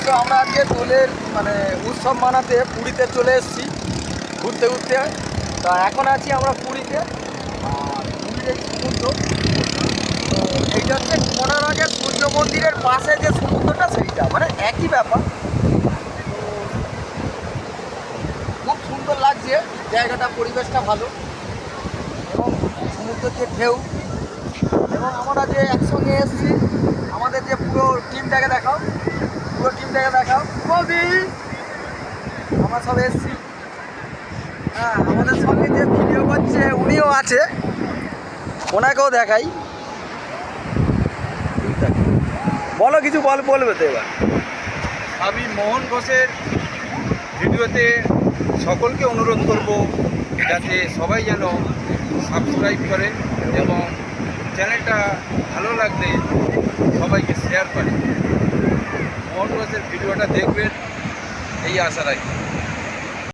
তো আমরা আজকে দোলের মানে উৎসব মানাতে পুরীতে চলে এসেছি ঘুরতে ঘুরতে। তা এখন আছি আমরা পুরীতে, আর পুরীর এই সমুদ্র, তো এইটা হচ্ছে কোনারকের সূর্য মন্দিরের পাশে যে সমুদ্রটা সেইটা মানে একই ব্যাপার। তো খুব সুন্দর লাগছে জায়গাটা, পরিবেশটা ভালো এবং সমুদ্রের যে ঢেউ, এবং আমরা যে একসঙ্গে এসেছি আমাদের যে পুরো টিমটাকে দেখাও, পুরো টিমটাকে দেখাও বৌদি, আমরা সব এসেছি। হ্যাঁ, আমাদের সঙ্গে যে ভিডিও করছে উনিও আছে, ওনাকেও দেখাই। বলো কিছু বলবে তো এবার। আমি মোহন ঘোষের ভিডিওতে সকলকে অনুরোধ করব যাতে সবাই যেন সাবস্ক্রাইব করে এবং চ্যানেলটা ভালো লাগলে সবাইকে শেয়ার করে। মোহন ঘোষের ভিডিওটা দেখবেন এই আশা রাখি।